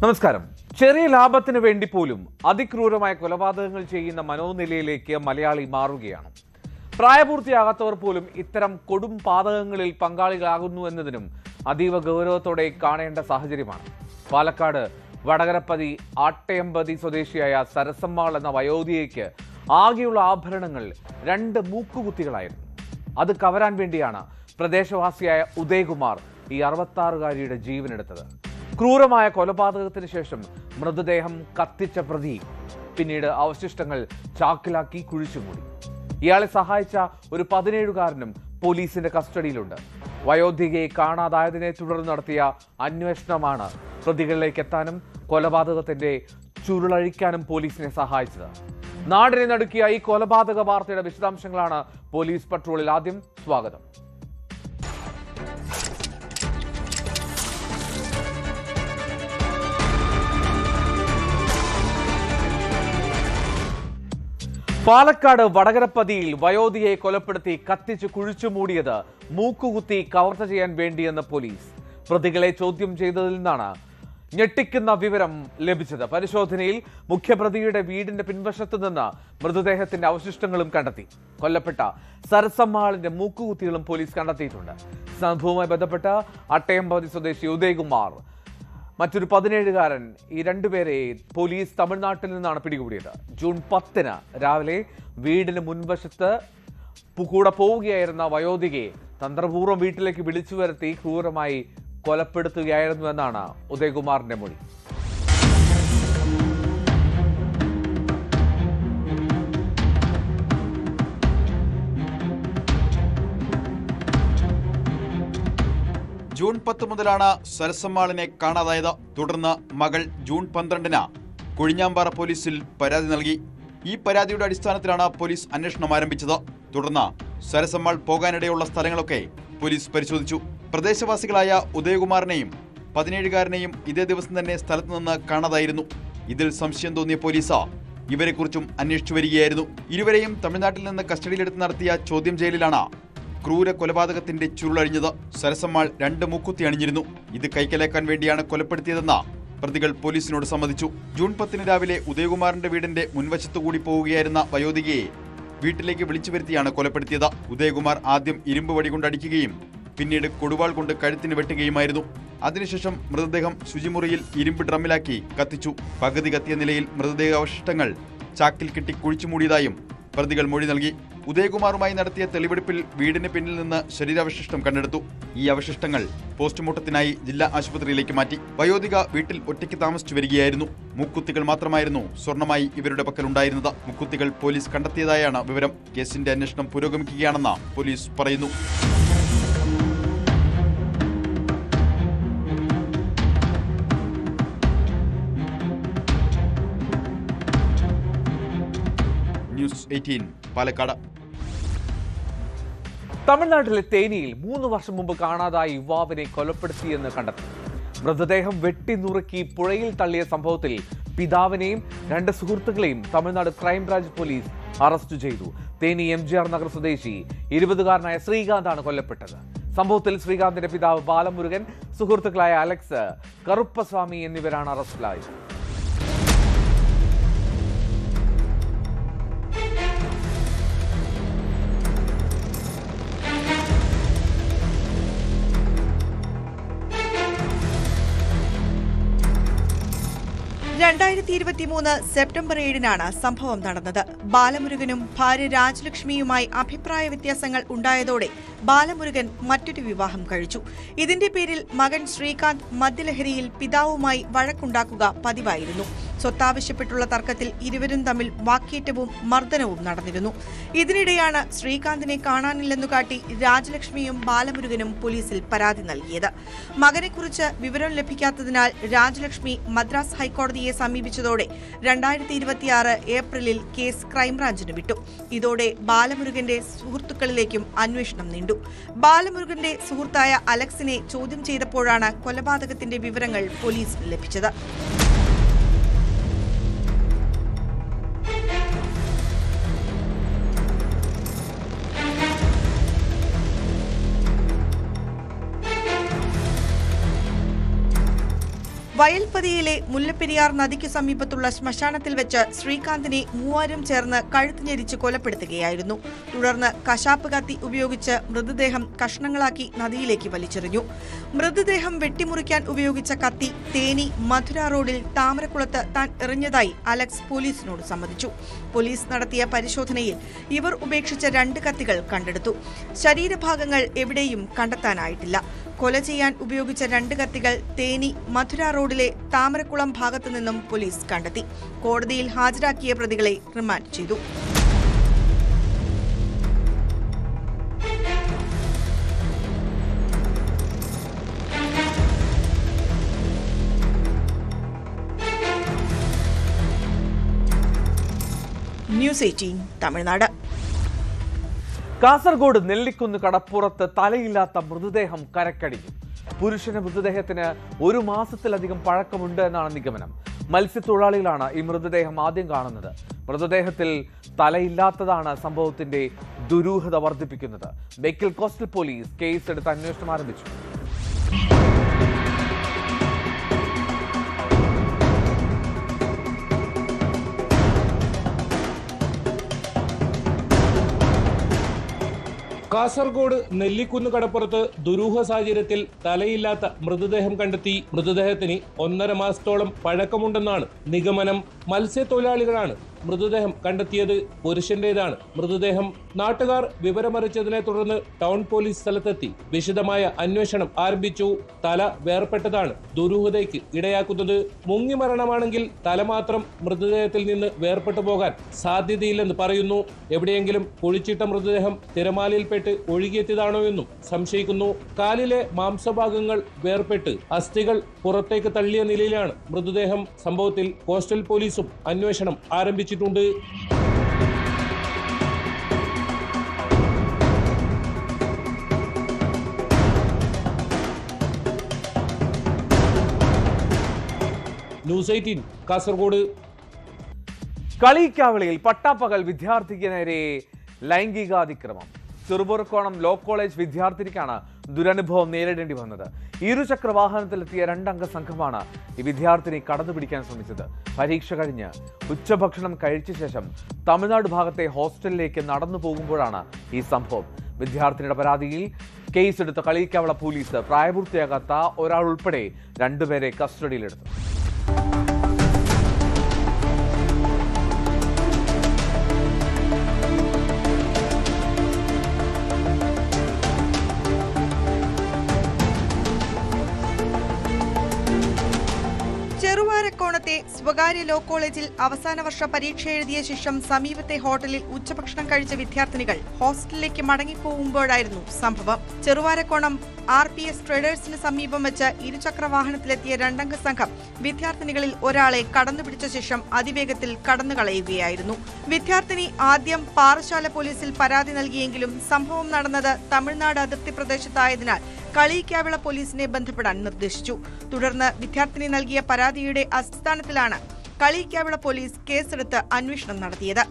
നമസ്കാരം. ചെറിയ ലാഭത്തിന് വേണ്ടി പോലും അതിക്രൂരമായ കൊലപാതകങ്ങൾ ചെയ്യുന്ന മനോനിലയിലേക്ക് മലയാളി മാറുകയാണ്. പ്രായപൂർത്തിയാകാത്തവർ പോലും ഇത്തരം കൊടും പാതകങ്ങളിൽ പങ്കാളികളാകുന്നു എന്നതിനും അതീവ ഗൗരവത്തോടെ കാണേണ്ട സാഹചര്യമാണ്. പാലക്കാട് വടകരപ്പതി ആട്ടയമ്പതി സ്വദേശിയായ സരസമ്മാൾ എന്ന വയോധികയ്ക്ക് ആകെയുള്ള ആഭരണങ്ങൾ 2 മൂക്കുകുത്തികളായിരുന്നു. അത് കവരാൻ വേണ്ടിയാണ് പ്രദേശവാസിയായ ഉദയകുമാർ ഈ 66-കാരിയുടെ ജീവനെടുത്തത്. ക്രൂരമായ കൊലപാതകത്തിന് ശേഷം മൃതദേഹം കത്തിച്ച പ്രതി പിന്നീട് അവശിഷ്ടങ്ങൾ ചാക്കിലാക്കി കുഴിച്ചുമൂടി. ഇയാളെ സഹായിച്ച ഒരു 17-കാരനും പോലീസിന്റെ കസ്റ്റഡിയിലുണ്ട്. വയോധികയെ കാണാതായതിനെ തുടർന്ന് നടത്തിയ അന്വേഷണമാണ് പ്രതികളിലേക്ക് എത്താനും കൊലപാതകത്തിന്റെ ചുരുളഴിക്കാനും പോലീസിനെ സഹായിച്ചത്. നാടിനെ നടുക്കിയ ഈ കൊലപാതക വാർത്തയുടെ വിശദാംശങ്ങളാണ് പോലീസ് പട്രോളിൽ. ആദ്യം സ്വാഗതം. പാലക്കാട് വടകരപ്പതിയിൽ വയോധികയെ കൊലപ്പെടുത്തി കത്തിച്ച് കുഴിച്ചു മൂടിയത് മൂക്കുകുത്തി കവർച്ച ചെയ്യാൻ വേണ്ടിയെന്ന് പോലീസ്. പ്രതികളെ ചോദ്യം ചെയ്തതിൽ നിന്നാണ് ഞെട്ടിക്കുന്ന വിവരം ലഭിച്ചത്. പരിശോധനയിൽ മുഖ്യപ്രതിയുടെ വീടിന്റെ പിൻവശത്ത് നിന്ന് മൃതദേഹത്തിന്റെ അവശിഷ്ടങ്ങളും കണ്ടെത്തി. കൊല്ലപ്പെട്ട സരസമ്മാളിന്റെ മൂക്കുകുത്തികളും പോലീസ് കണ്ടെത്തിയിട്ടുണ്ട്. സംഭവവുമായി ബന്ധപ്പെട്ട് അട്ടയമ്പതി സ്വദേശി ഉദയകുമാർ, മറ്റൊരു 17-കാരൻ, ഈ 2 പേരെ പോലീസ് തമിഴ്നാട്ടിൽ നിന്നാണ് പിടികൂടിയത്. ജൂൺ 10-ന് രാവിലെ വീടിന് മുൻവശത്ത് കൂടെ പോവുകയായിരുന്ന വയോധികയെ തന്ത്രപൂർവ്വം വീട്ടിലേക്ക് വിളിച്ചു വരുത്തി ക്രൂരമായി കൊലപ്പെടുത്തുകയായിരുന്നു എന്നാണ് ഉദയകുമാറിന്റെ മൊഴി. ജൂൺ 10 മുതലാണ് സരസമ്മാളിനെ കാണാതായത്. തുടർന്ന് മകൾ ജൂൺ 12-ന് കൊഴിഞ്ഞാമ്പാറ പോലീസിൽ പരാതി നൽകി. ഈ പരാതിയുടെ അടിസ്ഥാനത്തിലാണ് പോലീസ് അന്വേഷണം ആരംഭിച്ചത്. തുടർന്ന് സരസമ്മാൾ പോകാനിടയുള്ള സ്ഥലങ്ങളൊക്കെ പോലീസ് പരിശോധിച്ചു. പ്രദേശവാസികളായ ഉദയകുമാറിനെയും 17-കാരനെയും ഇതേ ദിവസം തന്നെ സ്ഥലത്ത് നിന്ന് കാണാതായിരുന്നു. ഇതിൽ സംശയം തോന്നിയ പോലീസ് ഇവരെക്കുറിച്ചും അന്വേഷിച്ചു വരികയായിരുന്നു. ഇരുവരെയും തമിഴ്നാട്ടിൽ നിന്ന് കസ്റ്റഡിയിലെടുത്ത് നടത്തിയ ചോദ്യം ചെയ്യലിലാണ് ക്രൂര കൊലപാതകത്തിന്റെ ചുരുളഴിഞ്ഞത്. സരസമ്മാൾ 2 മൂക്കുത്തി അണിഞ്ഞിരുന്നു. ഇത് കൈക്കലാക്കാൻ വേണ്ടിയാണ് കൊലപ്പെടുത്തിയതെന്ന് പ്രതികൾ പോലീസിനോട് സമ്മതിച്ചു. ജൂൺ 10-ന് രാവിലെ ഉദയകുമാറിന്റെ വീടിന്റെ മുൻവശത്തുകൂടി പോവുകയായിരുന്ന വയോധികയെ വീട്ടിലേക്ക് വിളിച്ചു വരുത്തിയാണ് കൊലപ്പെടുത്തിയത്. ഉദയകുമാർ ആദ്യം ഇരുമ്പ് വടി കൊണ്ട് അടിക്കുകയും പിന്നീട് കൊടുവാൾ കൊണ്ട് കഴുത്തിന് വെട്ടുകയുമായിരുന്നു. അതിനുശേഷം മൃതദേഹം ശുചിമുറിയിൽ ഇരുമ്പ് ഡ്രമ്മിലാക്കി കത്തിച്ചു. പകുതി കത്തിയ നിലയിൽ മൃതദേഹാവശിഷ്ടങ്ങൾ ചാക്കിൽ കെട്ടി കുഴിച്ചുമൂടിയതായും പ്രതികൾ മൊഴി നൽകി. ഉദയകുമാറുമായി നടത്തിയ തെളിവെടുപ്പിൽ വീടിന് പിന്നിൽ നിന്ന് ശരീരാവശിഷ്ടം കണ്ടെടുത്തു. ഈ അവശിഷ്ടങ്ങൾ പോസ്റ്റ്മോർട്ടത്തിനായി ജില്ലാ ആശുപത്രിയിലേക്ക് മാറ്റി. വയോധിക വീട്ടിൽ ഒറ്റയ്ക്ക് താമസിച്ചു വരികയായിരുന്നു. മൂക്കുത്തികൾ മാത്രമായിരുന്നു സ്വർണമായി ഇവരുടെ പക്കലുണ്ടായിരുന്നത്. മൂക്കുത്തികൾ പോലീസ് കണ്ടെത്തിയതായാണ് വിവരം. കേസിന്റെ അന്വേഷണം പുരോഗമിക്കുകയാണെന്ന് പോലീസ് പറയുന്നു. ന്യൂസ് 18 പാലക്കാട്. തമിഴ്നാട്ടിലെ തേനിയിൽ 3 വർഷം മുമ്പ് കാണാതായ യുവാവിനെ കൊലപ്പെടുത്തിയെന്ന് കണ്ടെത്തി. മൃതദേഹം വെട്ടി നുറുക്കി പുഴയിൽ തള്ളിയ സംഭവത്തിൽ പിതാവിനെയും 2 സുഹൃത്തുക്കളെയും തമിഴ്നാട് ക്രൈംബ്രാഞ്ച് പോലീസ് അറസ്റ്റ് ചെയ്തു. തേനി MGR നഗർ സ്വദേശി 20-കാരനായ ശ്രീകാന്താണ് കൊല്ലപ്പെട്ടത്. സംഭവത്തിൽ ശ്രീകാന്തിന്റെ പിതാവ് ബാലമുരുകൻ, സുഹൃത്തുക്കളായ അലക്സ്, കറുപ്പസ്വാമി എന്നിവരാണ് അറസ്റ്റിലായത്. സെപ്റ്റംബർ 7-നാണ് സംഭവം നടന്നത്. ബാലമുരുകനും ഭാര്യ രാജലക്ഷ്മിയുമായി അഭിപ്രായ വ്യത്യാസങ്ങൾ ഉണ്ടായതോടെ ബാലമുരുകൻ മറ്റൊരു വിവാഹം കഴിച്ചു. ഇതിന്റെ പേരിൽ മകൻ ശ്രീകാന്ത് മദ്യലഹരിയിൽ പിതാവുമായി വഴക്കുണ്ടാക്കുക പതിവായിരുന്നു. സ്വത്താവശ്യപ്പെട്ടുള്ള തർക്കത്തിൽ ഇരുവരും തമ്മിൽ വാക്കേറ്റവും മർദ്ദനവും നടന്നിരുന്നു. ഇതിനിടെയാണ് ശ്രീകാന്തിനെ കാണാനില്ലെന്നു കാട്ടി രാജലക്ഷ്മിയും ബാലമുരുകനും പോലീസിൽ പരാതി നൽകിയത്. മകനെക്കുറിച്ച് വിവരം ലഭിക്കാത്തതിനാൽ രാജലക്ഷ്മി മദ്രാസ് ഹൈക്കോടതിയെ സമീപിച്ചതോടെ 2026 ഏപ്രിലിൽ കേസ് ക്രൈംബ്രാഞ്ചിന് വിട്ടു. ഇതോടെ ബാലമുരുകന്റെ സുഹൃത്തുക്കളിലേക്കും അന്വേഷണം നീണ്ടു. ബാലമുരുകന്റെ സുഹൃത്തായ അലക്സിനെ ചോദ്യം ചെയ്തപ്പോഴാണ് കൊലപാതകത്തിന്റെ വിവരങ്ങൾ പോലീസിന് ലഭിച്ചത്. വയൽപ്പതിയിലെ മുല്ലപ്പെരിയാർ നദിക്കു സമീപത്തുള്ള ശ്മശാനത്തിൽ വെച്ച് ശ്രീകാന്തിനെ മൂവരും ചേർന്ന് കഴുത്ത് ഞെരിച്ച് കൊലപ്പെടുത്തുകയായിരുന്നു. തുടർന്ന് കശാപ്പ് കത്തി ഉപയോഗിച്ച് മൃതദേഹം കഷ്ണങ്ങളാക്കി നദിയിലേക്ക് വലിച്ചെറിഞ്ഞു. മൃതദേഹം വെട്ടിമുറിക്കാൻ ഉപയോഗിച്ച കത്തി തേനി മധുര റോഡിൽ താമരക്കുളത്ത് താൻ എറിഞ്ഞതായി അലക്സ് പോലീസിനോട് സമ്മതിച്ചു. പോലീസ് നടത്തിയ പരിശോധനയിൽ ഇവർ ഉപേക്ഷിച്ച 2 കത്തികൾ കണ്ടെടുത്തു. ശരീരഭാഗങ്ങൾ എവിടെയും കണ്ടെത്താനായിട്ടില്ല. കൊല ചെയ്യാൻ ഉപയോഗിച്ച 2 കത്തികൾ തേനി മധുര റോഡിലെ താമരക്കുളം ഭാഗത്തു നിന്നും പോലീസ് കണ്ടെത്തി. കോടതിയിൽ ഹാജരാക്കിയ പ്രതികളെ റിമാൻഡ് ചെയ്തു. ന്യൂസ് 18 തമിഴ്നാട്. കാസർഗോഡ് നെല്ലിക്കുന്ന് കടപ്പുറത്ത് തലയില്ലാത്ത മൃതദേഹം കരക്കടിഞ്ഞു. പുരുഷന്റെ മൃതദേഹത്തിന് 1 മാസത്തിലധികം പഴക്കമുണ്ട് എന്നാണ് നിഗമനം. മത്സ്യത്തൊഴിലാളികളാണ് ഈ മൃതദേഹം ആദ്യം കാണുന്നത്. മൃതദേഹത്തിൽ തലയില്ലാത്തതാണ് സംഭവത്തിന്റെ ദുരൂഹത വർദ്ധിപ്പിക്കുന്നത്. ബേക്കൽ കോസ്റ്റൽ പോലീസ് കേസെടുത്ത് അന്വേഷണം ആരംഭിച്ചു. കാസർഗോഡ് നെല്ലിക്കുന്ന് കടപ്പുറത്ത് ദുരൂഹ സാഹചര്യത്തിൽ തലയില്ലാത്ത മൃതദേഹം കണ്ടെത്തി. മൃതദേഹത്തിന് 1.5 മാസത്തോളം പഴക്കമുണ്ടെന്നാണ് നിഗമനം. മത്സ്യത്തൊഴിലാളികളാണ് മൃതദേഹം കണ്ടെത്തിയത്. പുരുഷന്റേതാണ് മൃതദേഹം. നാട്ടുകാർ വിവരമറിച്ചതിനെ തുടർന്ന് ടൗൺ പോലീസ് സ്ഥലത്തെത്തി വിശദമായ അന്വേഷണം ആരംഭിച്ചു. തല വേർപെട്ടതാണ് ദുരൂഹതയ്ക്ക് ഇടയാക്കുന്നത്. മുങ്ങി മരണമാണെങ്കിൽ തല മാത്രം മൃതദേഹത്തിൽ നിന്ന് വേർപെട്ടു പോകാൻ സാധ്യതയില്ലെന്ന് പറയുന്നു. എവിടെയെങ്കിലും കുഴിച്ചിട്ട മൃതദേഹം തിരമാലയിൽപ്പെട്ട് ഒഴുകിയെത്തിയതാണോ എന്നും സംശയിക്കുന്നു. കാലിലെ മാംസഭാഗങ്ങൾ വേർപെട്ട് അസ്ഥികൾ പുറത്തേക്ക് തള്ളിയ നിലയിലാണ് മൃതദേഹം. സംഭവത്തിൽ കോസ്റ്റൽ പോലീസും അന്വേഷണം ആരംഭിച്ചിട്ടുണ്ട്. ന്യൂസ് 18 കാസർഗോഡ്. കളിക്കാവിളിയിൽ പട്ടാപ്പകൽ വിദ്യാർത്ഥിക്ക് നേരെ ലൈംഗികാതിക്രമം. ചെറുപുറക്കോണം ലോ കോളേജ് വിദ്യാർത്ഥിനിക്കാണ് ദുരനുഭവം നേരിടേണ്ടി വന്നത്. ഇരുചക്ര വാഹനത്തിലെത്തിയ 2 അംഗ സംഘമാണ് ഈ വിദ്യാർത്ഥിനി കടന്നുപിടിക്കാൻ ശ്രമിച്ചത്. പരീക്ഷ കഴിഞ്ഞ് ഉച്ചഭക്ഷണം കഴിച്ച ശേഷം തമിഴ്നാട് ഭാഗത്തെ ഹോസ്റ്റലിലേക്ക് നടന്നു പോകുമ്പോഴാണ് ഈ സംഭവം. വിദ്യാർത്ഥിനിയുടെ പരാതിയിൽ കേസെടുത്ത കളിക്കാവിള പോലീസ് പ്രായപൂർത്തിയാകാത്ത ഒരാൾ ഉൾപ്പെടെ 2 പേരെ കസ്റ്റഡിയിലെടുത്തു. ചെറുവാരക്കോണത്തെ സ്വകാര്യ ലോ കോളേജിൽ അവസാന വർഷ പരീക്ഷ എഴുതിയ ശേഷം സമീപത്തെ ഹോട്ടലിൽ ഉച്ചഭക്ഷണം കഴിച്ച വിദ്യാർത്ഥിനികൾ ഹോസ്റ്റലിലേക്ക് മടങ്ങിപ്പോകുമ്പോഴായിരുന്നു സംഭവം. ചെറുവാരക്കോണം RPS ട്രേഡേഴ്സിന് സമീപം വെച്ച് ഇരുചക്ര വാഹനത്തിലെത്തിയ 2 അംഗ സംഘം വിദ്യാർത്ഥിനികളിൽ ഒരാളെ കടന്നുപിടിച്ച ശേഷം അതിവേഗത്തിൽ കടന്നുകളയുകയായിരുന്നു. വിദ്യാർത്ഥിനി ആദ്യം പാറശാല പോലീസിൽ പരാതി നൽകിയെങ്കിലും സംഭവം നടന്നത് തമിഴ്നാട് അതിർത്തി പ്രദേശത്തായതിനാൽ കളിയിക്കാവിള പോലീസിനെ ബന്ധപ്പെടാൻ നിർദ്ദേശിച്ചു. തുടർന്ന് വിദ്യാർത്ഥിനി നൽകിയ പരാതിയുടെ അടിസ്ഥാനത്തിലാണ് കളിയിക്കാവിള പോലീസ് കേസെടുത്ത് അന്വേഷണം നടത്തിയത്.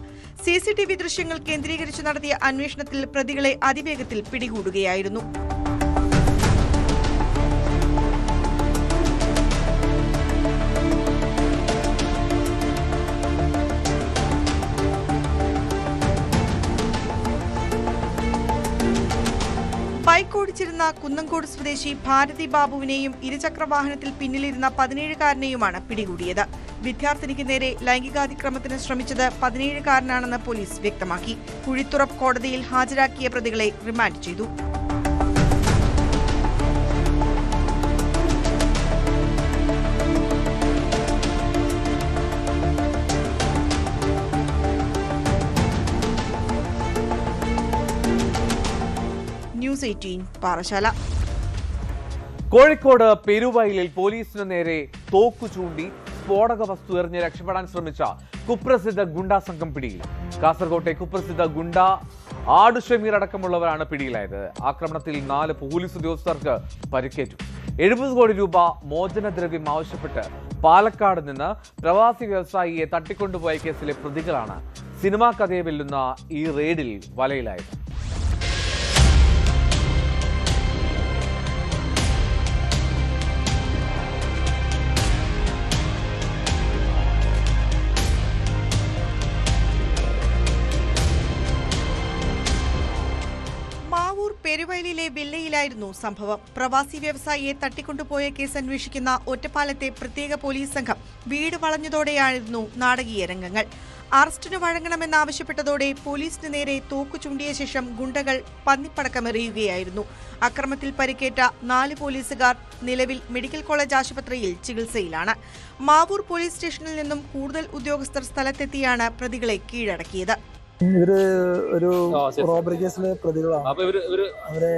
CCTV ദൃശ്യങ്ങൾ കേന്ദ്രീകരിച്ച് നടത്തിയ അന്വേഷണത്തിൽ പ്രതികളെ അതിവേഗത്തിൽ പിടികൂടുകയായിരുന്നു. ബൈക്ക് ഓടിച്ചിരുന്ന കുന്നംകോട് സ്വദേശി ഭാരതി ബാബുവിനെയും ഇരുചക്ര വാഹനത്തിൽ പിന്നിലിരുന്ന 17-കാരനെയുമാണ് പിടികൂടിയത്. വിദ്യാർത്ഥിനിക്ക് നേരെ ലൈംഗികാതിക്രമത്തിന് ശ്രമിച്ചത് 17-കാരനാണെന്ന് പോലീസ് വ്യക്തമാക്കി. കുഴിത്തുറപ്പ് കോടതിയിൽ ഹാജരാക്കിയ പ്രതികളെ റിമാൻഡ് ചെയ്തു. ന്യൂസ് 18 പാറശാല. കോഴിക്കോട് പെരുവയലിൽ പോലീസിനു നേരെ തോക്കു ചൂണ്ടി സ്ഫോടക വസ്തു എറിഞ്ഞ് രക്ഷപ്പെടാൻ ശ്രമിച്ച കുപ്രസിദ്ധ ഗുണ്ടാ സംഘം പിടിയിൽ. കാസർകോട്ടെ കുപ്രസിദ്ധ ഗുണ്ട ആടു ഷമീർ അടക്കമുള്ളവരാണ് പിടിയിലായത്. ആക്രമണത്തിൽ 4 പോലീസ് ഉദ്യോഗസ്ഥർക്ക് പരിക്കേറ്റു. 70 കോടി രൂപ മോചനദ്രവ്യം ആവശ്യപ്പെട്ട് പാലക്കാട് നിന്ന് പ്രവാസി വ്യവസായിയെ തട്ടിക്കൊണ്ടുപോയ കേസിലെ പ്രതികളാണ് സിനിമാ കഥയെ വെല്ലുന്ന ഈ റെയ്ഡിൽ വലയിലായത്. ഒറ്റപ്പാലത്തിലായിരുന്നു സംഭവം. പ്രവാസി വ്യവസായിയെ തട്ടിക്കൊണ്ടുപോയ കേസ് അന്വേഷിക്കുന്ന ഒറ്റപ്പാലത്തെ പ്രത്യേക പോലീസ് സംഘം വീട് വളഞ്ഞതോടെയായിരുന്നു നാടകീയ രംഗങ്ങൾ. അറസ്റ്റിന് വഴങ്ങണമെന്നാവശ്യപ്പെട്ടതോടെ പോലീസിന് നേരെ തോക്കു ചൂണ്ടിയ ശേഷം ഗുണ്ടകൾ പന്നിപ്പടക്കമെറിയുകയായിരുന്നു. അക്രമത്തിൽ പരിക്കേറ്റ 4 പോലീസുകാർ നിലവിൽ മെഡിക്കൽ കോളേജ് ആശുപത്രിയിൽ ചികിത്സയിലാണ്. മാവൂർ പോലീസ് സ്റ്റേഷനിൽ നിന്നും കൂടുതൽ ഉദ്യോഗസ്ഥർ സ്ഥലത്തെത്തിയാണ് പ്രതികളെ കീഴടക്കിയത്. ഇവര് ഒരു റോബറി കേസിലെ പ്രതികളാണ്. അവരെ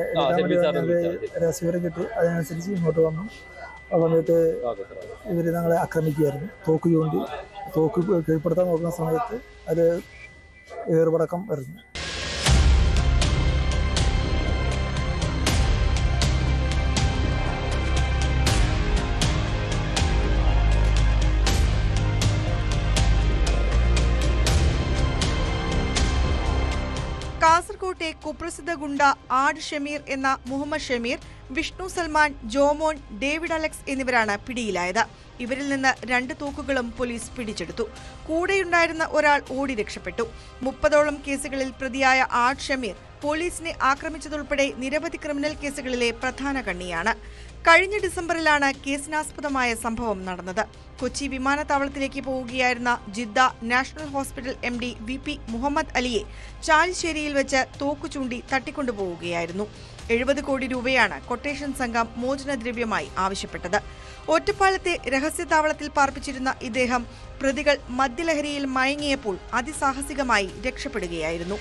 രഹസ്യവിവരം കിട്ടി അതിനനുസരിച്ച് ഇങ്ങോട്ട് വന്നു. ആ സമയത്ത് ഇവര് ഞങ്ങളെ ആക്രമിക്കുകയായിരുന്നു. തോക്ക് കീഴ്പ്പെടുത്താൻ നോക്കുന്ന സമയത്ത് അത് ഏറുപടക്കം എറിഞ്ഞു. കാസർകോട്ടെ കുപ്രസിദ്ധ ഗുണ്ട ആഡ് ഷമീർ എന്ന മുഹമ്മദ് ഷമീർ, വിഷ്ണു സൽമാൻ, ജോമോൻ, ഡേവിഡ് അലക്സ് എന്നിവരാണ് പിടിയിലായത്. ഇവരിൽ നിന്ന് 2 തോക്കുകളും പോലീസ് പിടിച്ചെടുത്തു. കൂടെയുണ്ടായിരുന്ന ഒരാൾ ഓടി രക്ഷപ്പെട്ടു. 30ഓളം കേസുകളിൽ പ്രതിയായ ആഡ് ഷമീർ പോലീസിനെ ആക്രമിച്ചതുൾപ്പെടെ നിരവധി ക്രിമിനൽ കേസുകളിലെ പ്രധാന കണ്ണിയാണ്. കഴിഞ്ഞ ഡിസംബറിലാണ് കേസിനാസ്പദമായ സംഭവം നടന്നത്. കൊച്ചി വിമാനത്താവളത്തിലേക്ക് പോവുകയായിരുന്ന Jeddah national hospital MD VP Muhammad അലിയെ ചാലിശ്ശേരിയിൽ വെച്ച് തോക്കു ചൂണ്ടി തട്ടിക്കൊണ്ടുപോവുകയായിരുന്നു. 70 കോടി രൂപയാണ് കൊട്ടേഷൻ സംഘം മോചനദ്രവ്യമായി ആവശ്യപ്പെട്ടത്. ഒറ്റപ്പാലത്തെ രഹസ്യതാവളത്തിൽ പാർപ്പിച്ചിരുന്ന ഇദ്ദേഹം പ്രതികൾ മദ്യലഹരിയിൽ മയങ്ങിയപ്പോൾ അതിസാഹസികമായി രക്ഷപ്പെടുകയായിരുന്നു.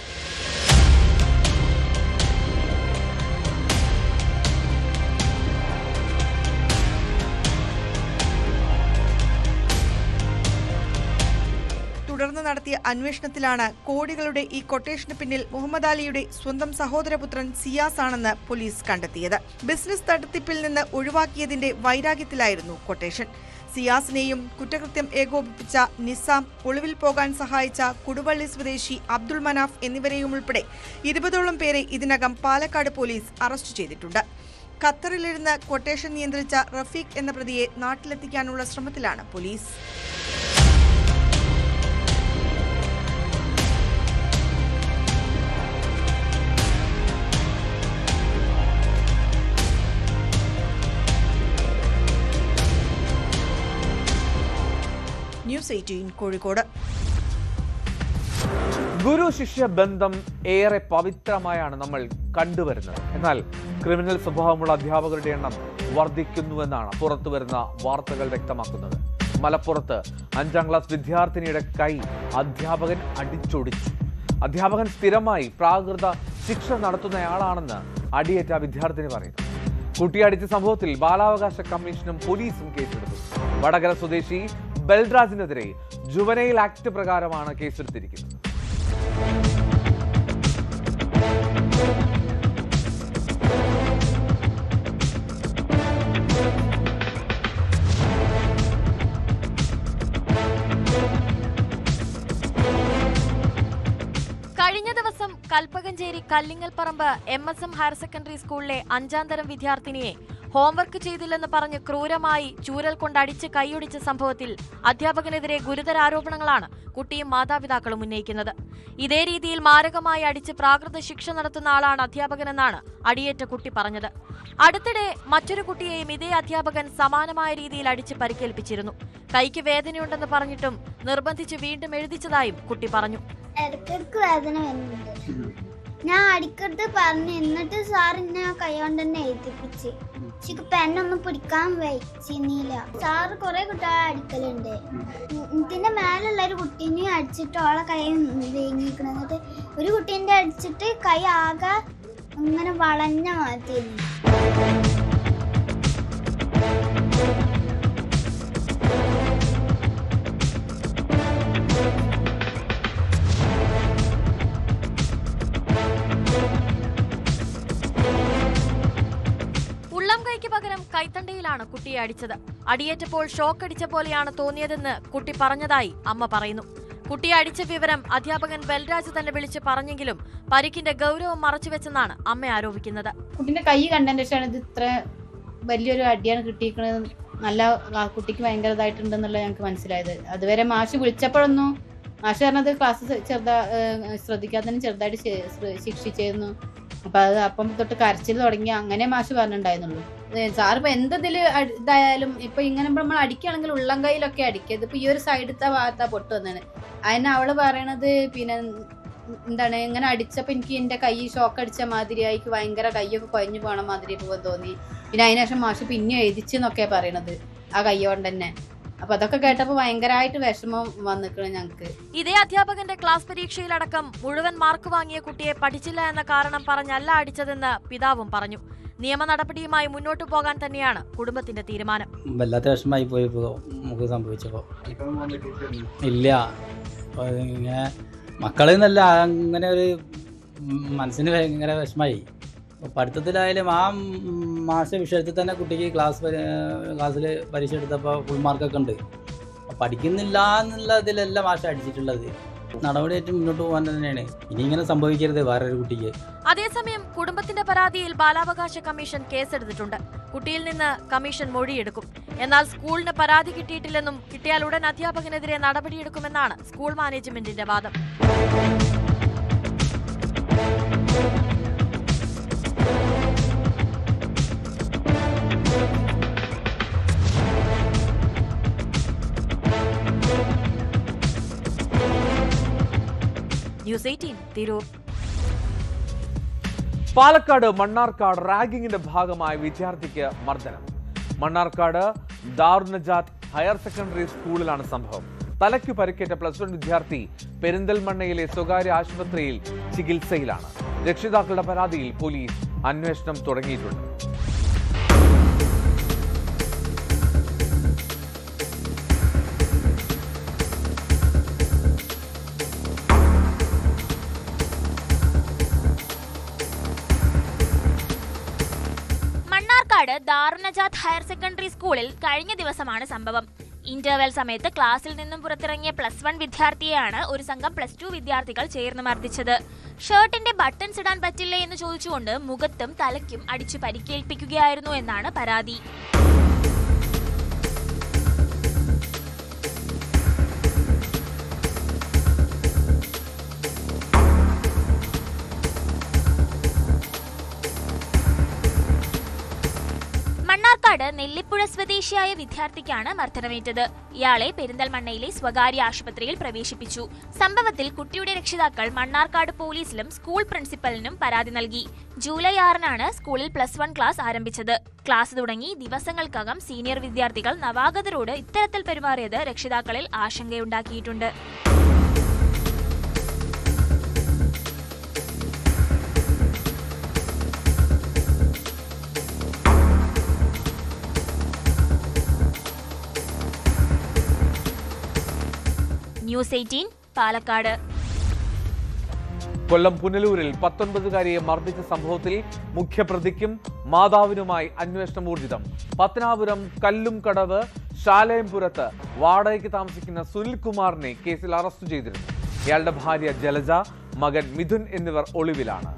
തുടർന്ന് നടത്തിയ അന്വേഷണത്തിലാണ് കോടികളുടെ ഈ കൊട്ടേഷന് പിന്നിൽ മുഹമ്മദ് അലിയുടെ സ്വന്തം സഹോദരപുത്രൻ സിയാസ് ആണെന്ന് പോലീസ് കണ്ടെത്തിയത്. ബിസിനസ് തട്ടിപ്പിൽ നിന്ന് ഒഴിവാക്കിയതിന്റെ വൈരാഗ്യത്തിലായിരുന്നു കൊട്ടേഷൻ. സിയാസിനെയും കുറ്റകൃത്യം ഏകോപിപ്പിച്ച നിസാം, ഒളിവിൽ പോകാൻ സഹായിച്ച കൊടുവള്ളി സ്വദേശി അബ്ദുൾ മനാഫ് എന്നിവരെയും ഉൾപ്പെടെ 20ഓളം പേരെ ഇതിനകം പാലക്കാട് പോലീസ് അറസ്റ്റ് ചെയ്തിട്ടുണ്ട്. ഖത്തറിലിരുന്ന് കൊട്ടേഷൻ നിയന്ത്രിച്ച റഫീഖ് എന്ന പ്രതിയെ നാട്ടിലെത്തിക്കാനുള്ള ശ്രമത്തിലാണ് പോലീസ്. ന്യൂസ് 18 കോഴിക്കോട്. ഗുരു ശിഷ്യ ബന്ധം ഏറെ പവിത്രമായാണ് നമ്മൾ കണ്ടുവരുന്നത്. എന്നാൽ ക്രിമിനൽ സ്വഭാവമുള്ള അധ്യാപകരുടെ എണ്ണം വർദ്ധിക്കുന്നുവെന്നാണ് പുറത്തുവരുന്ന വാർത്തകൾ വ്യക്തമാക്കുന്നത്. മലപ്പുറത്ത് 5ാം ക്ലാസ് വിദ്യാർത്ഥിനിയുടെ കൈ അധ്യാപകൻ അടിച്ചൊടിച്ചു. അധ്യാപകൻ സ്ഥിരമായി പ്രാകൃത ശിക്ഷ നടത്തുന്നയാളാണെന്ന് അടിയേറ്റ വിദ്യാർത്ഥിനി പറയുന്നു. കുട്ടിയടിച്ച സംഭവത്തിൽ ബാലാവകാശ കമ്മീഷനും പോലീസും കേസെടുത്തു. വടകര സ്വദേശി ബൽരാജിനെതിരെ ജുവനൈൽ ആക്ട് പ്രകാരമാണ് കേസെടുത്തിരിക്കുന്നത്. കഴിഞ്ഞ ദിവസം Kalpakanchery Kallingalparamba MSM higher secondary സ്കൂളിലെ 5ാം തരം വിദ്യാർത്ഥിനിയെ ഹോംവർക്ക് ചെയ്തില്ലെന്ന് പറഞ്ഞ് ക്രൂരമായി ചൂരൽ കൊണ്ടടിച്ച് കൈയൊടിച്ച സംഭവത്തിൽ അധ്യാപകനെതിരെ ഗുരുതര ആരോപണങ്ങളാണ് കുട്ടിയും മാതാപിതാക്കളും ഉന്നയിക്കുന്നത്. ഇതേ രീതിയിൽ മാരകമായി അടിച്ച് പ്രാകൃത ശിക്ഷ നടത്തുന്ന ആളാണ് അധ്യാപകനെന്നാണ് അടിയേറ്റ കുട്ടി പറഞ്ഞത്. അടുത്തിടെ മറ്റൊരു കുട്ടിയെയും ഇതേ അധ്യാപകൻ സമാനമായ രീതിയിൽ അടിച്ച് പരിക്കേൽപ്പിച്ചിരുന്നു. കൈക്ക് വേദനയുണ്ടെന്ന് പറഞ്ഞിട്ടും നിർബന്ധിച്ച് വീണ്ടും എഴുതിച്ചതായും കുട്ടി പറഞ്ഞു. ഇടയ്ക്കിടയ്ക്ക് വേദന വരുന്നുണ്ട്. ഞാൻ അടിക്കരുത് പറഞ്ഞു, എന്നിട്ട് സാർ എന്നെ കൈ കൊണ്ട് തന്നെ എഴുതിപ്പിച്ച്. എനിക്ക് പെണ്ണൊന്നും പിടിക്കാൻ വെച്ചില്ല. സാറ് കുറെ കുട്ടികളെ അടിക്കലുണ്ട്. ഇതിന്റെ മേലുള്ള ഒരു കുട്ടീനെ അടിച്ചിട്ട് ഓളെ കൈ വീങ്ങിക്കണം. എന്നിട്ട് ഒരു കുട്ടീൻ്റെ അടിച്ചിട്ട് കൈ ആകെ ഇങ്ങനെ വളഞ്ഞ മാറ്റി. പകരം കൈത്തണ്ടയിലാണ് കുട്ടിയെ അടിച്ചത്. അടിയേറ്റപ്പോൾ ഷോക്ക് അടിച്ച പോലെയാണ് തോന്നിയതെന്ന് കുട്ടി പറഞ്ഞതായി അമ്മ പറയുന്നു. കുട്ടിയെ അടിച്ച വിവരം അധ്യാപകൻ ബൽരാജ് തന്നെ വിളിച്ച് പറഞ്ഞെങ്കിലും പരിക്കിന്റെ ഗൗരവം മറച്ചുവെച്ചെന്നാണ് അമ്മ ആരോപിക്കുന്നത്. കുട്ടിന്റെ കൈ കണ്ടതിന് ശേഷമാണ് ഇത് ഇത്ര വലിയൊരു അടിയാണ് കിട്ടിയിരിക്കുന്നത്. നല്ല കുട്ടിക്ക് ഭയങ്കര ഇതായിട്ടുണ്ടെന്നുള്ള ഞങ്ങൾക്ക് മനസ്സിലായത്. അതുവരെ മാഷ് വിളിച്ചപ്പോഴൊന്നും മാഷ് പറഞ്ഞത് ക്ലാസ് ശ്രദ്ധിക്കാത്തതിന് ചെറുതായിട്ട് ശിക്ഷിച്ചിരുന്നു. അപ്പം അത് അപ്പം തൊട്ട് കരച്ചിൽ തുടങ്ങി അങ്ങനെ മാഷ് പറഞ്ഞിട്ടുണ്ടായിരുന്നുള്ളൂ. സാർ ഇപ്പം എന്തിൽ ഇതായാലും ഇപ്പം ഇങ്ങനെ നമ്മൾ അടിക്കുകയാണെങ്കിൽ ഉള്ളം കൈയിലൊക്കെ അടിക്കുക. ഇതിപ്പോൾ ഈ ഒരു സൈഡത്തെ ഭാഗത്താ പൊട്ട് വന്നത്. അതിന് അവള് പറയണത് പിന്നെ എന്താണ് ഇങ്ങനെ അടിച്ചപ്പോൾ എനിക്ക് എൻ്റെ കൈ ഷോക്ക് അടിച്ച മാതിരിയായി, ഭയങ്കര കൈയൊക്കെ കുഴഞ്ഞു പോകണ മാതിരി തോന്നി. പിന്നെ അതിനുശേഷം മാഷ് പിന്നെ എഴുതിച്ചെന്നൊക്കെ പറയണത് ആ കൈ കൊണ്ട് തന്നെ. അപ്പൊ അതൊക്കെ കേട്ടപ്പോൾ ഭയങ്കരമായിട്ട് വിഷമം വന്നിക്കണ് ഞങ്ങൾക്ക്. ഇതേ അധ്യാപകന്റെ ക്ലാസ് പരീക്ഷയിലടക്കം മുഴുവൻ മാർക്ക് വാങ്ങിയ കുട്ടിയെ പഠിച്ചില്ല എന്ന കാരണം പറഞ്ഞല്ല അടിച്ചതെന്ന് പിതാവും പറഞ്ഞു. നിയമ നടപടിയുമായി മുന്നോട്ടു പോകാൻ തന്നെയാണ് കുടുംബത്തിന്റെ തീരുമാനം. വല്ലാത്ത വിഷമമായി പോയപ്പോ നമുക്ക് സംഭവിച്ചപ്പോ ഇല്ല, ഇങ്ങനെ മക്കളിൽ നിന്നല്ല, അങ്ങനെ ഒരു മനസ്സിന് ഭയങ്കര വിഷമായി. പഠിത്തത്തിലായാലും ആ മാസ വിഷയത്തിൽ തന്നെ കുട്ടിക്ക് ക്ലാസ്സിൽ പരീക്ഷ എടുത്തപ്പോൾ ഫുൾ മാർക്കൊക്കെ ഉണ്ട്. പഠിക്കുന്നില്ല എന്നുള്ള ഇതിലല്ല മാഷ അടിച്ചിട്ടുള്ളത്. നടപടിയായിട്ട് മുന്നോട്ട് പോകാൻ തന്നെയാണ്. ഇനി ഇങ്ങനെ സംഭവിക്കരുത് വേറൊരു കുട്ടിക്ക്. അതേസമയം കുടുംബത്തിന്റെ പരാതിയിൽ ബാലാവകാശ കമ്മീഷൻ കേസെടുത്തിട്ടുണ്ട്. കുട്ടിയിൽ നിന്ന് കമ്മീഷൻ മൊഴിയെടുക്കും. എന്നാൽ സ്കൂളിന് പരാതി കിട്ടിയിട്ടില്ലെന്നും കിട്ടിയാൽ ഉടൻ അധ്യാപകനെതിരെ നടപടിയെടുക്കുമെന്നാണ് സ്കൂൾ മാനേജ്മെന്റിന്റെ വാദം. ന്യൂസ് 18 തിരൂർ. പാലക്കാട് മണ്ണാർക്കാട് റാഗിങ്ങിന്റെ ഭാഗമായി വിദ്യാർത്ഥിക്ക് മർദ്ദനം. മണ്ണാർക്കാട് ദാറുന്നജാത്ത് ഹയർ സെക്കൻഡറി സ്കൂളിലാണ് സംഭവം. തലയ്ക്ക് പരിക്കേറ്റ +1 വിദ്യാർത്ഥി പെരിന്തൽമണ്ണയിലെ സ്വകാര്യ ആശുപത്രിയിൽ ചികിത്സയിലാണ്. രക്ഷിതാക്കളുടെ പരാതിയിൽ പോലീസ് അന്വേഷണം തുടങ്ങിയിട്ടുണ്ട്. ദാറുന്നജാത്ത് ഹയർ സെക്കൻഡറി സ്കൂളിൽ കഴിഞ്ഞ ദിവസമാണ് സംഭവം. ഇന്റർവെൽ സമയത്ത് ക്ലാസ്സിൽ നിന്നും പുറത്തിറങ്ങിയ +1 വിദ്യാർത്ഥിയെയാണ് ഒരു സംഘം +2 വിദ്യാർത്ഥികൾ ചേർന്ന് മർദ്ദിച്ചത്. ഷർട്ടിന്റെ ബട്ടൺസ് ഇടാൻ പറ്റില്ലേ എന്ന് ചോദിച്ചുകൊണ്ട് മുഖത്തും തലയ്ക്കും അടിച്ചു പരിക്കേൽപ്പിക്കുകയായിരുന്നു എന്നാണ് പരാതി. മണ്ണാർക്കാട് നെല്ലിപ്പുഴ സ്വദേശിയായ വിദ്യാർത്ഥിക്കാണ് മർദ്ദനമേറ്റത്. ഇയാളെ പെരിന്തൽമണ്ണയിലെ സ്വകാര്യ ആശുപത്രിയിൽ പ്രവേശിപ്പിച്ചു. സംഭവത്തിൽ കുട്ടിയുടെ രക്ഷിതാക്കൾ മണ്ണാർക്കാട് പോലീസിലും സ്കൂൾ പ്രിൻസിപ്പലിനും പരാതി നൽകി. ജൂലൈ 6-നാണ് സ്കൂളിൽ +1 ക്ലാസ് ആരംഭിച്ചത്. ക്ലാസ് തുടങ്ങി ദിവസങ്ങൾക്കകം സീനിയർ വിദ്യാർത്ഥികൾ നവാഗതരോട് ഇത്തരത്തിൽ പെരുമാറിയത് രക്ഷിതാക്കളിൽ ആശങ്കയുണ്ടാക്കിയിട്ടുണ്ട്. ന്യൂസ് 18 പാലക്കാട്. കൊല്ലം പുനലൂരിൽ 19-കാരിയെ മർദ്ദിച്ച സംഭവത്തിൽ മുഖ്യപ്രതിക്കും മാതാവിനുമായി അന്വേഷണം ഊർജിതം. പത്തനാപുരം കല്ലുംകടവ് ശാലയംപുരത്ത് വാടകയ്ക്ക് താമസിക്കുന്ന സുനിൽകുമാറിനെ കേസിൽ അറസ്റ്റ് ചെയ്തിരുന്നു. ഇയാളുടെ ഭാര്യ ജലജ, മകൻ മിഥുൻ എന്നിവർ ഒളിവിലാണ്.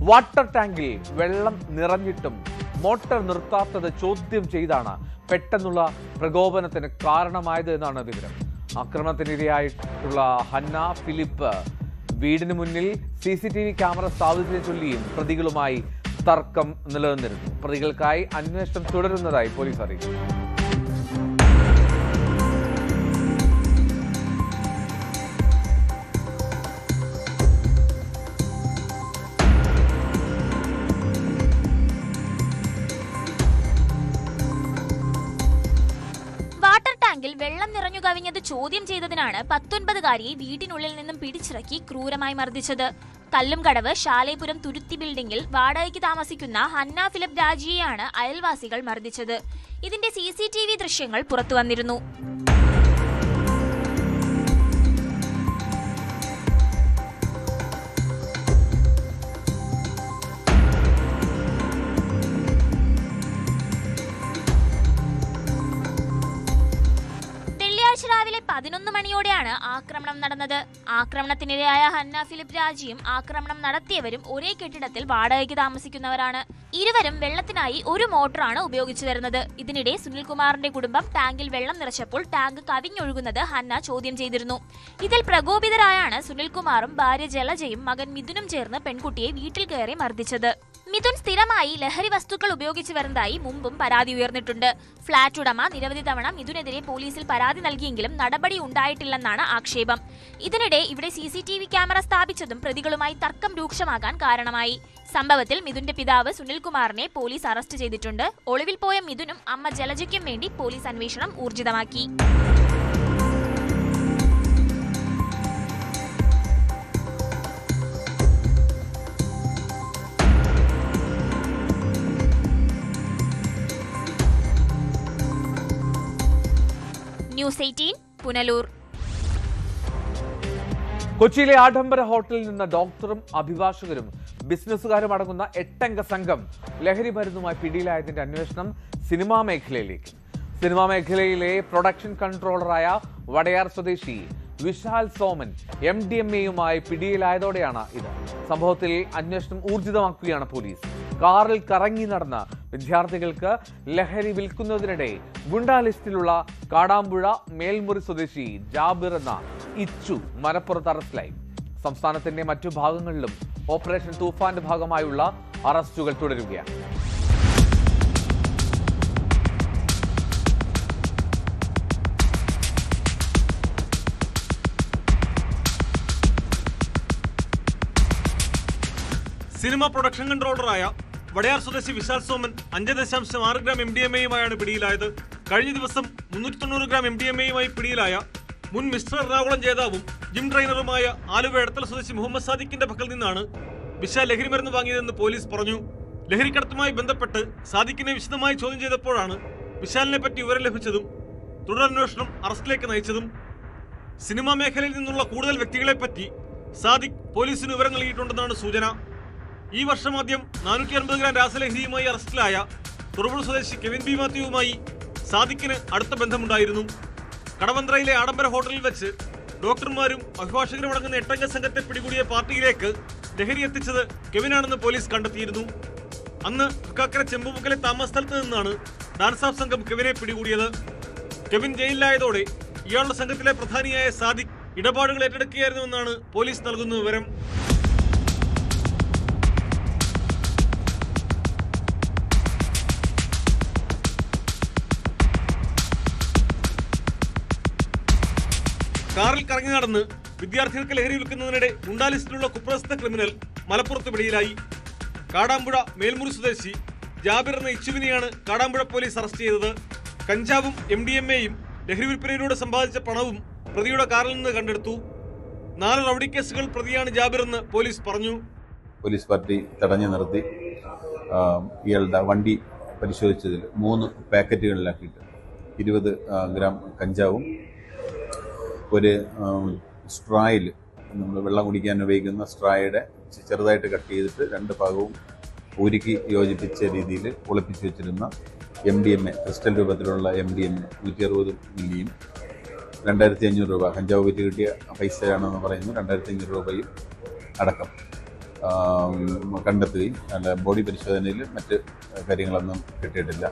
വാട്ടർ ടാങ്കിൽ വെള്ളം നിറഞ്ഞിട്ടും മോട്ടോർ നിർത്താത്തത് ചോദ്യം ചെയ്താണ് പെട്ടെന്നുള്ള പ്രകോപനത്തിന് കാരണമായത് എന്നാണ് വിവരം. ആക്രമണത്തിനിരയായിട്ടുള്ള ഹന്ന ഫിലിപ്പ് വീടിന് മുന്നിൽ CCTV ക്യാമറ സ്ഥാപിച്ചതിനെ ചൊല്ലിയും പ്രതികളുമായി തർക്കം നിലനിന്നിരുന്നു. പ്രതികൾക്കായി അന്വേഷണം തുടരുന്നതായി പോലീസ് അറിയിച്ചു. വെള്ളം നിറഞ്ഞു കവിഞ്ഞത് ചോദ്യം ചെയ്തതിനാണ് 19-കാരിയെ വീടിനുള്ളിൽ നിന്നും പിടിച്ചിറക്കി ക്രൂരമായി മർദ്ദിച്ചത്. കല്ലുംകടവ് ശാലയപുരം തുരുത്തി ബിൽഡിംഗിൽ വാടകയ്ക്ക് താമസിക്കുന്ന ഹന്ന ഫിലിപ്പ് രാജിയെയാണ് അയൽവാസികൾ മർദ്ദിച്ചത്. ഇതിന്റെ CCTV ദൃശ്യങ്ങൾ പുറത്തുവന്നിരുന്നു. രാവിലെ 11 മണിയോടെയാണ് ആക്രമണം നടന്നത്. ആക്രമണത്തിനിരയായ ഹന്ന ഫിലിപ്പ് രാജിയും ആക്രമണം നടത്തിയവരും ഒരേ കെട്ടിടത്തിൽ വാടകയ്ക്ക് താമസിക്കുന്നവരാണ്. ഇരുവരും വെള്ളത്തിനായി ഒരു മോട്ടറാണ് ഉപയോഗിച്ചു വരുന്നത്. ഇതിനിടെ സുനിൽകുമാറിന്റെ കുടുംബം ടാങ്കിൽ വെള്ളം നിറച്ചപ്പോൾ ടാങ്ക് കവിഞ്ഞൊഴുകുന്നത് ഹന്ന ചോദ്യം ചെയ്തിരുന്നു. ഇതിൽ പ്രകോപിതരായാണ് സുനിൽകുമാറും ഭാര്യ ജലജയും മകൻ മിഥുനും ചേർന്ന് പെൺകുട്ടിയെ വീട്ടിൽ കയറി മർദ്ദിച്ചത്. മിഥുൻ സ്ഥിരമായി ലഹരി വസ്തുക്കൾ ഉപയോഗിച്ചു വരുന്നതായി മുമ്പും പരാതി ഉയർന്നിട്ടുണ്ട്. ഫ്ളാറ്റ് ഉടമ നിരവധി തവണ മിഥുനെതിരെ പോലീസിൽ പരാതി നൽകിയെങ്കിലും നടപടി ഉണ്ടായിട്ടില്ലെന്നാണ് ആക്ഷേപം. ഇതിനിടെ ഇവിടെ CCTV ക്യാമറ സ്ഥാപിച്ചതും പ്രതികളുമായി തർക്കം രൂക്ഷമാകാൻ കാരണമായി. സംഭവത്തിൽ മിഥുന്റെ പിതാവ് സുനിൽകുമാറിനെ പോലീസ് അറസ്റ്റ് ചെയ്തിട്ടുണ്ട്. ഒളിവിൽ പോയ മിഥുനും അമ്മ ജലജയ്ക്കും വേണ്ടി പോലീസ് അന്വേഷണം ഊർജിതമാക്കി. ന്യൂസ് 18 പുനലൂർ. കൊച്ചിയിലെ ആഡംബര ഹോട്ടലിൽ നിന്ന് ഡോക്ടറും അഭിഭാഷകരും ബിസിനസ്സുകാരും അടങ്ങുന്ന 8 അംഗ സംഘം ലഹരി മരുന്നുമായി പിടിയിലായതിന്റെ അന്വേഷണം സിനിമാ മേഖലയിലേക്ക്. സിനിമാ മേഖലയിലെ പ്രൊഡക്ഷൻ കൺട്രോളറായ വടയാർ സ്വദേശി വിശാൽ സോമൻ MDMAയുമായി പിടിയിലായതോടെയാണ് ഇത്. സംഭവത്തിൽ അന്വേഷണം ഊർജിതമാക്കുകയാണ് പോലീസ്. കാറിൽ കറങ്ങി നടന്ന വിദ്യാർത്ഥികൾക്ക് ലഹരി വിൽക്കുന്നതിനിടെ ഗുണ്ടാ ലിസ്റ്റിലുള്ള കാടാമ്പുഴ മേൽമുറി സ്വദേശി ജാബിർ എന്ന ഇച്ചു മലപ്പുറത്ത് അറസ്റ്റിലായി. സംസ്ഥാനത്തിന്റെ മറ്റു ഭാഗങ്ങളിലും ഓപ്പറേഷൻ തൂഫാന്റെ ഭാഗമായുള്ള അറസ്റ്റുകൾ തുടരുകയാണ്. സിനിമ പ്രൊഡക്ഷൻ കൺട്രോളറായ വടയാർ സ്വദേശി വിശാൽ സോമൻ 5.6 ഗ്രാം MDMAയുമായാണ് പിടിയിലായത്. കഴിഞ്ഞ ദിവസം 390 ഗ്രാം MDMAയുമായി പിടിയിലായ മുൻ മിസ്റ്റർ എറണാകുളം ജേതാവും ജിം ട്രെയിനറുമായ ആലുവ എടത്തല സ്വദേശി മുഹമ്മദ് സാദിഖിന്റെ പക്കൽ നിന്നാണ് വിശാൽ ലഹരി മരുന്ന് വാങ്ങിയതെന്ന് പോലീസ് പറഞ്ഞു. ലഹരിക്കടത്തുമായി ബന്ധപ്പെട്ട് സാദിഖിനെ വിശദമായി ചോദ്യം ചെയ്തപ്പോഴാണ് വിശാലിനെ പറ്റി വിവരം ലഭിച്ചതും തുടരന്വേഷണം അറസ്റ്റിലേക്ക് നയിച്ചതും. സിനിമാ മേഖലയിൽ നിന്നുള്ള കൂടുതൽ വ്യക്തികളെ പറ്റി സാദിഖ് പോലീസിന് വിവരം നൽകിയിട്ടുണ്ടെന്നാണ് സൂചന. ഈ വർഷം ആദ്യം 450 ഗ്രാം രാസലഹരിയുമായി അറസ്റ്റിലായ തുറവൂർ സ്വദേശി കെവിൻ ബി മാത്യുവുമായി സാദിഖിന് അടുത്ത ബന്ധമുണ്ടായിരുന്നു. കടവന്ത്രയിലെ ആഡംബര ഹോട്ടലിൽ വെച്ച് ഡോക്ടർമാരും അഭിഭാഷകരും അടങ്ങുന്ന 8 അംഗ സംഘത്തെ പിടികൂടിയ പാർട്ടിയിലേക്ക് ലഹരി എത്തിച്ചത് കെവിനാണെന്ന് പോലീസ് കണ്ടെത്തിയിരുന്നു. അന്ന് തൃക്കാക്കര ചെമ്പുമുക്കലെ താമസ സ്ഥലത്ത് നിന്നാണ് ഡാൻസ് ഓഫ് സംഘം കെവിനെ പിടികൂടിയത്. കെവിൻ ജയിലിലായതോടെ ഇയാളുടെ സംഘത്തിലെ പ്രധാനിയായ സാദിഖ് ഇടപാടുകൾ ഏറ്റെടുക്കുകയായിരുന്നുവെന്നാണ് പോലീസ് നൽകുന്ന വിവരം. കാറിൽ കറങ്ങി നടന്ന് വിദ്യാർത്ഥികൾക്ക് ലഹരി വിൽക്കുന്നതിനിടെ ഗുണ്ടാ ലിസ്റ്റിലുള്ള കുപ്രസിദ്ധ ക്രിമിനൽ മലപ്പുറത്ത് പിടിയിലായി. കാടാമ്പുഴ മേൽമുറി സ്വദേശി ജാബിർ എന്ന ഇച്ചുവിനെയാണ് കാടാമ്പുഴ പോലീസ് അറസ്റ്റ് ചെയ്തത്. കഞ്ചാവും MDMAയും ലഹരി വിൽപ്പനയിലൂടെ സമ്പാദിച്ച പണവും പ്രതിയുടെ കാറിൽ നിന്ന് കണ്ടെടുത്തു. 4 റൗഡി കേസുകൾ പ്രതിയാണ് ജാബിർ എന്ന് പോലീസ് പറഞ്ഞു. പോലീസ് പാർട്ടി തടഞ്ഞു നിർത്തി ഇയാളുടെ വണ്ടി പരിശോധിച്ചതിൽ 3 പാക്കറ്റുകളിലാക്കിയിട്ട് 20 ഗ്രാം കഞ്ചാവും ഒരു സ്ട്രായിൽ നമ്മൾ വെള്ളം കുടിക്കാൻ ഉപയോഗിക്കുന്ന സ്ട്രായുടെ ചെറുതായിട്ട് കട്ട് ചെയ്തിട്ട് 2 ഭാഗവും ഉരുക്കി യോജിപ്പിച്ച രീതിയിൽ ഒളിപ്പിച്ച് വെച്ചിരുന്ന MDMA ക്രിസ്റ്റൽ രൂപത്തിലുള്ള MDMA 160 മില്ലിയും 2500 രൂപ കഞ്ചാവ് വിറ്റ് കിട്ടിയ പൈസയാണെന്ന് പറയുന്നു 2500 രൂപയും അടക്കം കണ്ടെത്തുകയും അല്ല ബോഡി പരിശോധനയിൽ മറ്റ് കാര്യങ്ങളൊന്നും കിട്ടിയിട്ടില്ല.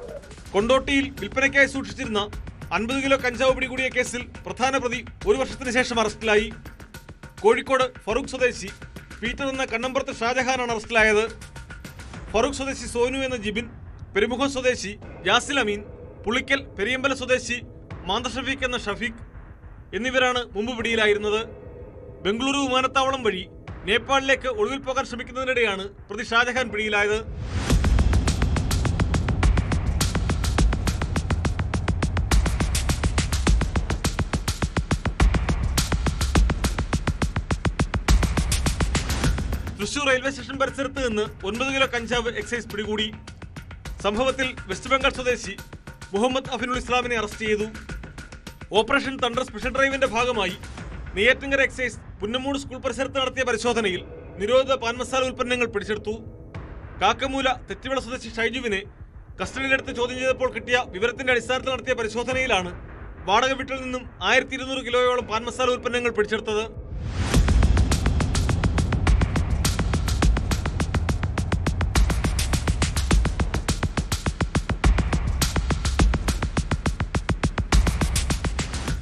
കൊണ്ടോട്ടിയിൽ വിൽപ്പനയ്ക്കായി സൂക്ഷിച്ചിരുന്ന 50 കിലോ കഞ്ചാവ് പിടികൂടിയ കേസിൽ പ്രധാന പ്രതി 1 വർഷത്തിന് ശേഷം അറസ്റ്റിലായി. കോഴിക്കോട് ഫറൂഖ് സ്വദേശി പീറ്റർ എന്ന കണ്ണമ്പുറത്ത് ഷാജഹാനാണ് അറസ്റ്റിലായത്. ഫറൂഖ് സ്വദേശി സോനു എന്ന ജിബിൻ, പെരുമുഖം സ്വദേശി യാസിൽ അമീൻ, പുളിക്കൽ പെരിയമ്പല സ്വദേശി മാന്ത ഷഫീഖ് എന്ന ഷഫീഖ് എന്നിവരാണ് മുമ്പ് പിടിയിലായിരുന്നത്. ബംഗളൂരു വിമാനത്താവളം വഴി നേപ്പാളിലേക്ക് ഒളിവിൽ പോകാൻ ശ്രമിക്കുന്നതിനിടെയാണ് പ്രതി ഷാജഹാൻ പിടിയിലായത്. തൃശൂർ റെയിൽവേ സ്റ്റേഷൻ പരിസരത്ത് നിന്ന് 9 കിലോ കഞ്ചാവ് എക്സൈസ് പിടികൂടി. സംഭവത്തിൽ വെസ്റ്റ് ബംഗാൾ സ്വദേശി മുഹമ്മദ് അഫിനുൽ ഇസ്ലാമിനെ അറസ്റ്റ് ചെയ്തു. ഓപ്പറേഷൻ തണ്ടർ സ്പെഷ്യൽ ഡ്രൈവിന്റെ ഭാഗമായി നെയ്യാറ്റിൻകര എക്സൈസ് പുന്നമൂട് സ്കൂൾ പരിസരത്ത് നടത്തിയ പരിശോധനയിൽ നിരോധിത പാൻ മസാല ഉൽപ്പന്നങ്ങൾ പിടിച്ചെടുത്തു. കാക്കമൂല തെറ്റിവിള സ്വദേശി ഷൈജുവിനെ കസ്റ്റഡിയിലെടുത്ത് ചോദ്യം ചെയ്തപ്പോൾ കിട്ടിയ വിവരത്തിന്റെ അടിസ്ഥാനത്തിൽ നടത്തിയ പരിശോധനയിലാണ് വാടക വീട്ടിൽ നിന്നും 1200 കിലോയോളം പാൻ മസാല ഉൽപ്പന്നങ്ങൾ പിടിച്ചെടുത്തത്.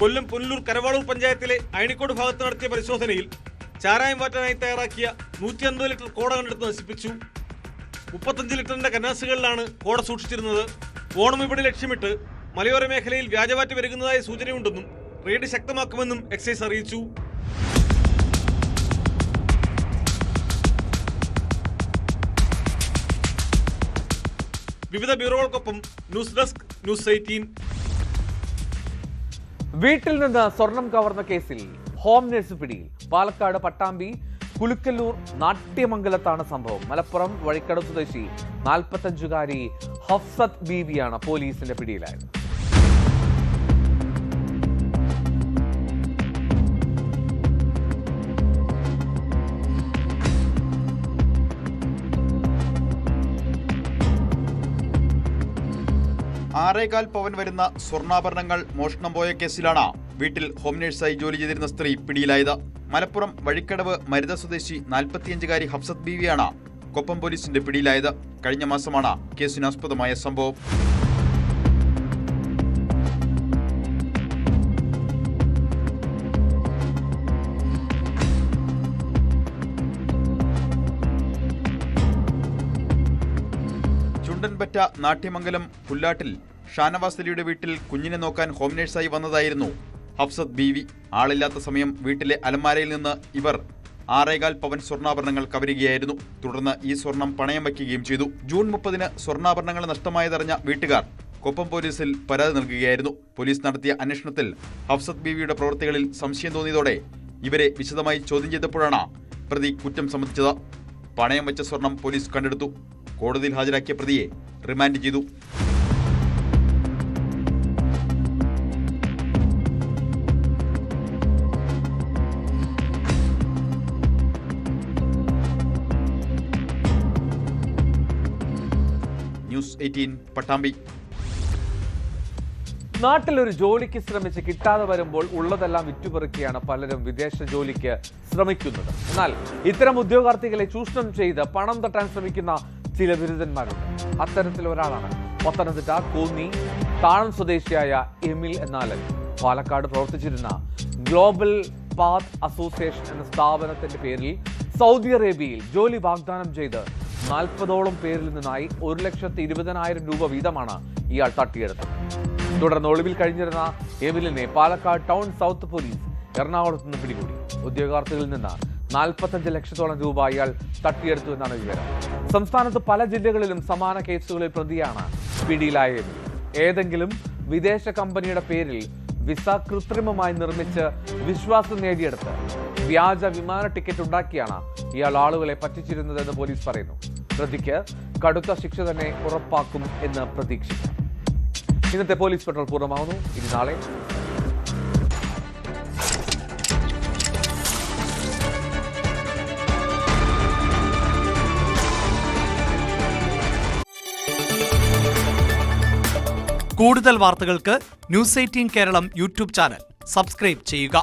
കൊല്ലം പുനലൂർ കരവാളൂർ പഞ്ചായത്തിലെ അയണിക്കോട് ഭാഗത്ത് നടത്തിയ പരിശോധനയിൽ ചാരായം വാറ്റാനായി തയ്യാറാക്കിയ 150 ലിറ്റർ കോട കണ്ടെടുത്ത് നശിപ്പിച്ചു. 35 ലിറ്ററിന്റെ കന്നാസുകളിലാണ് കോട സൂക്ഷിച്ചിരുന്നത്. ഓണം ഇവിടെ ലക്ഷ്യമിട്ട് മലയോര മേഖലയിൽ വ്യാജവാറ്റ് പെരുകുന്നതായ സൂചനയുണ്ടെന്നും റെയ്ഡ് ശക്തമാക്കുമെന്നും എക്സൈസ് അറിയിച്ചു. വിവിധ ബ്യൂറോകൾക്കൊപ്പം ന്യൂസ് ഡെസ്ക് ന്യൂസ് 18. വീട്ടിൽ നിന്ന് സ്വർണം കവർന്ന കേസിൽ ഹോം നഴ്സ് പിടിയിൽ. പാലക്കാട് പട്ടാമ്പി കുലുക്കല്ലൂർ നാട്യമംഗലത്താണ് സംഭവം. മലപ്പുറം വഴിക്കടവ് സ്വദേശി 45-കാരി ഹഫ്സത്ത് ബീവിയാണ് പോലീസിന്റെ പിടിയിലായത്. ആറേകാൽ പവൻ വരുന്ന സ്വർണ്ണാഭരണങ്ങൾ മോഷണം പോയ കേസിലാണ് വീട്ടിൽ ഹോം നഴ്സായി ജോലി ചെയ്തിരുന്ന സ്ത്രീ പിടിയിലായത്. മലപ്പുറം വഴിക്കടവ് മരുത സ്വദേശി 45-കാരി ഹഫ്സത്ത് ബീവിയാണ് കൊപ്പം പോലീസിന്റെ പിടിയിലായത്. കഴിഞ്ഞ മാസമാണ് കേസിനാസ്പദമായ സംഭവം. ചുണ്ടൻപറ്റ നാട്യമംഗലം പുല്ലാട്ടിൽ ഷാനവാസ് അലിയുടെ വീട്ടിൽ കുഞ്ഞിനെ നോക്കാൻ ഹോം നഴ്സായി വന്നതായിരുന്നു ഹഫ്സത്ത് ബീവി. ആളില്ലാത്ത സമയം വീട്ടിലെ അലമാരയിൽ നിന്ന് ഇവർ 6.25 പവൻ സ്വർണ്ണാഭരണങ്ങൾ കവരുകയായിരുന്നു. തുടർന്ന് ഈ സ്വർണം പണയം വയ്ക്കുകയും ചെയ്തു. ജൂൺ 30-ന് സ്വർണ്ണാഭരണങ്ങൾ നഷ്ടമായതറിഞ്ഞ വീട്ടുകാർ കൊപ്പം പോലീസിൽ പരാതി നൽകുകയായിരുന്നു. പോലീസ് നടത്തിയ അന്വേഷണത്തിൽ ഹഫ്സത്ത് ബീവിയുടെ പ്രവൃത്തികളിൽ സംശയം തോന്നിയതോടെ ഇവരെ വിശദമായി ചോദ്യം ചെയ്തപ്പോഴാണ് പ്രതി കുറ്റം സമ്മതിച്ചത്. പണയം വെച്ച സ്വർണം പോലീസ് കണ്ടെടുത്തു. കോടതിയിൽ ഹാജരാക്കിയ പ്രതിയെ റിമാൻഡ് ചെയ്തു. ന്യൂസ് 18 പട്ടാമ്പി. നാട്ടിലൊരു ജോലിക്ക് ശ്രമിച്ച് കിട്ടാതെ വരുമ്പോൾ ഉള്ളതെല്ലാം വിറ്റുപെറുക്കിയാണ് പലരും വിദേശ ജോലിക്ക് ശ്രമിക്കുന്നത്. എന്നാൽ ഇത്തരം ഉദ്യോഗാർത്ഥികളെ ചൂഷണം ചെയ്ത് പണം തട്ടാൻ ശ്രമിക്കുന്ന ചില ബിരുദന്മാരുണ്ട്. അത്തരത്തിൽ ഒരാളാണ് പത്തനംതിട്ട കോന്നി താഴം സ്വദേശിയായ എമിൽ എന്നാലൻ. പാലക്കാട് പ്രവർത്തിച്ചിരുന്ന ഗ്ലോബൽ പാത്ത് അസോസിയേഷൻ എന്ന സ്ഥാപനത്തിന്റെ പേരിൽ സൗദി അറേബ്യയിൽ ജോലി വാഗ്ദാനം ചെയ്ത് 40ഓളം പേരിൽ നിന്നായി 1,20,000 രൂപ വീതമാണ് ഇയാൾ തട്ടിയെടുത്തത്. തുടർന്ന് ഒളിവിൽ കഴിഞ്ഞിരുന്ന എമിലിനെ പാലക്കാട് ടൗൺ സൗത്ത് പോലീസ് എറണാകുളത്ത് നിന്ന് പിടികൂടി. ഉദ്യോഗാർത്ഥികളിൽ നിന്ന് 45 ലക്ഷത്തോളം രൂപ ഇയാൾ തട്ടിയെടുത്തു എന്നാണ് വിവരം. സംസ്ഥാനത്ത് പല ജില്ലകളിലും സമാന കേസുകളിൽ പ്രതിയാണ് പിടിയിലായ എമിൽ. ഏതെങ്കിലും വിദേശ കമ്പനിയുടെ പേരിൽ വിസ കൃത്രിമമായി നിർമ്മിച്ച് വിശ്വാസം നേടിയെടുത്ത് വ്യാജ വിമാന ടിക്കറ്റ് ഉണ്ടാക്കിയാണ് ഇയാൾ ആളുകളെ പറ്റിച്ചിരുന്നതെന്ന് പോലീസ് പറയുന്നു. പ്രതിക്ക് കടുത്ത ശിക്ഷ തന്നെ ഉറപ്പാക്കും എന്ന് പ്രതീക്ഷിക്കാം. ഇന്നത്തെ പോലീസ് പെട്രോൾ പൂർണ്ണമാവുന്നു. ഇനി നാളെ കൂടുതൽ വാർത്തകൾക്ക് news 18 Keralam YouTube channel subscribe ചെയ്യുക.